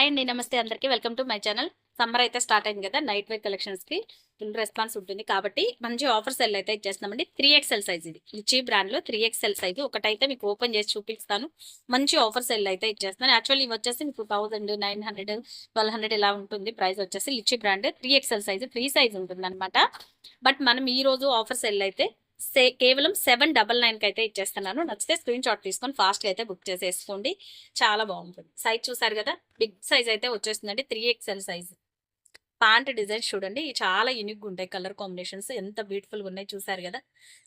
Hi అండి, నమస్తే అందరికీ. Welcome to my channel. Summer అయితే స్టార్ట్ అయింది కదా, నైట్ వేర్ కలెక్షన్స్కి ఫుల్ రెస్పాన్స్ ఉంటుంది కాబట్టి మంచి ఆఫర్ సెల్ అయితే ఇచ్చేస్తామండి. 3XL సైజ్, ఇది రిచీ బ్రాండ్లో 3XL సైజు ఒకటైతే మీకు ఓపెన్ చేసి చూపిస్తాను. మంచి ఆఫర్ సెల్ అయితే ఇచ్చేస్తున్నాను. యాక్చువల్లీ ఇవి వచ్చేసి మీకు 1900, 1200 ఇలా ఉంటుంది ప్రైస్ వచ్చేసి. Richie brand 3XL size, free size ఉంటుంది అనమాట. బట్ మనం ఈ రోజు ఆఫర్ సెల్ అయితే కేవలం 799కి అయితే ఇచ్చేస్తున్నాను. నచ్చితే స్క్రీన్ షాట్ తీసుకొని ఫాస్ట్గా అయితే బుక్ చేసేసుకోండి. చాలా బాగుంటుంది. సైజ్ చూసారు కదా, బిగ్ సైజ్ అయితే వచ్చేస్తుందండి. 3XL size. ప్యాంట్ డిజైన్స్ చూడండి, చాలా యూనిక్గా ఉంటాయి. కలర్ కాంబినేషన్స్ ఎంత బ్యూటిఫుల్గా ఉన్నాయి చూసారు కదా.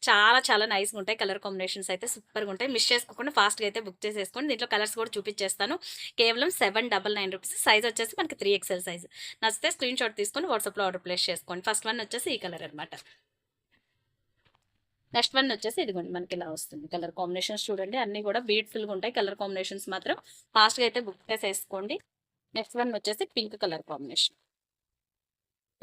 చాలా చాలా నైస్గా ఉంటాయి. కలర్ కాంబినేషన్స్ అయితే సూపర్గా ఉంటాయి. మిస్ చేసుకోకుండా ఫాస్ట్గా అయితే బుక్ చేసేసుకోండి. దీంట్లో కలర్స్ కూడా చూపించేస్తాను. కేవలం 799 రూపీస్. సైజ్ వచ్చేసి మనకి 3XL సైజ్. నచ్చితే స్క్రీన్ షాట్ తీసుకొని వాట్సాప్లో ఆర్డర్ ప్లేస్ చేసుకోండి. ఫస్ట్ వన్ వచ్చేసి ఈ కలర్ అనమాట. నెక్స్ట్ వన్ వచ్చేసి ఇదిగోండి, మనకి ఇలా వస్తుంది. కలర్ కాంబినేషన్స్ చూడండి, అన్ని కూడా బ్యూటిఫుల్గా ఉంటాయి. కలర్ కాంబినేషన్స్ మాత్రం ఫాస్ట్గా అయితే బుక్ చేసేసుకోండి. నెక్స్ట్ వన్ వచ్చేసి pink colour combination.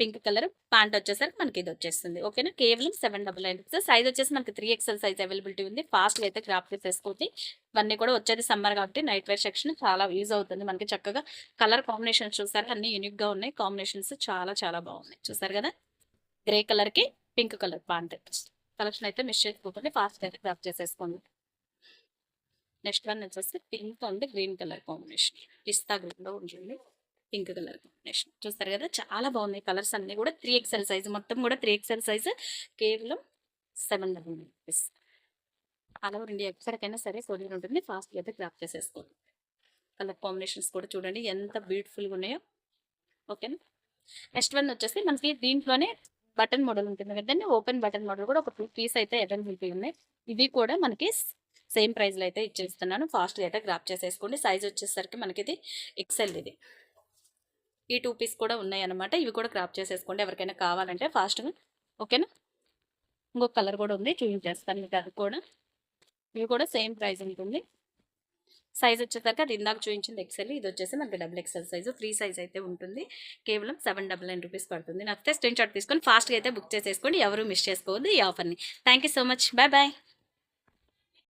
Pink colour pant వచ్చేసరికి మనకి ఇది వచ్చేస్తుంది. ఓకేనా, కేవలం 799 రూపీస్. సైజ్ వచ్చేసి మనకి 3XL సైజ్ అవైలబిలిటీ ఉంది. ఫాస్ట్గా అయితే క్రాప్ చేసేసుకోండి. ఇవన్నీ కూడా వచ్చేది సమ్మర్ కాబట్టి నైట్ వేర్ సెక్షన్ చాలా యూజ్ అవుతుంది మనకి. చక్కగా కలర్ కాంబినేషన్స్ చూసారు, అన్ని యూనిక్గా ఉన్నాయి. కాంబినేషన్స్ చాలా చాలా బాగున్నాయి. చూసారు కదా, గ్రే కలర్కి పింక్ కలర్ ప్యాంట్. కలెక్షన్ అయితే మిస్ చేసుకోకండి, ఫాస్ట్ అయితే క్రాప్ చేసేసుకోండి. నెక్స్ట్ వన్ వచ్చేసి pink and green colour combination. పిస్తా గ్రీన్లో ఉంటుంది పింక్ కలర్ కాంబినేషన్. చూస్తారు కదా, చాలా బాగున్నాయి కలర్స్ అన్ని కూడా. 3XL సైజ్, మొత్తం కూడా 3XL సైజ్. కేవలం 799 రూపీస్. ఆల్ ఓవర్ ఇండియా ఎక్కడికైనా సరే కొరియర్ ఉంటుంది. ఫాస్ట్గా అయితే క్రాప్ చేసేసుకోండి. కలర్ కాంబినేషన్స్ కూడా చూడండి ఎంత బ్యూటిఫుల్గా ఉన్నాయో. ఓకేనా, నెక్స్ట్ వన్ వచ్చేసి మనకి దీంట్లోనే బటన్ మోడల్ ఉంటుంది కదండి. ఓపెన్ బటన్ మోడల్ కూడా ఒక 2 పీస్ అయితే అవైలబిలిటీ ఉన్నాయి. ఇవి కూడా మనకి సేమ్ ప్రైస్లో అయితే ఇచ్చేస్తున్నాను. ఫాస్ట్గా అయితే గ్రాప్ చేసేసుకోండి. సైజ్ వచ్చేసరికి మనకి ఇది XL. ఇది ఈ 2 పీస్ కూడా ఉన్నాయి అనమాట. ఇవి కూడా క్రాప్ చేసేసుకోండి ఎవరికైనా కావాలంటే ఫాస్ట్గా. ఓకేనా, ఇంకొక కలర్ కూడా ఉంది, చూపించేస్తాను మీకు. అది కూడా, ఇవి కూడా సేమ్ ప్రైస్ ఉంటుంది. సైజ్ వచ్చేసరికి అది ఇందాక చూపించింది XL, ఇది వచ్చేసి మనకి XXL సైజు. ఫ్రీ సైజ్ అయితే ఉంటుంది. కేవలం 799 రూపీస్ పడుతుంది. నచ్చితే స్క్రీన్ షాట్ తీసుకొని ఫాస్ట్గా అయితే బుక్ చేసేసుకోండి. ఎవరు మిస్ చేసుకోవద్దు ఈ ఆఫర్ని. Thank you so much. Bye bye.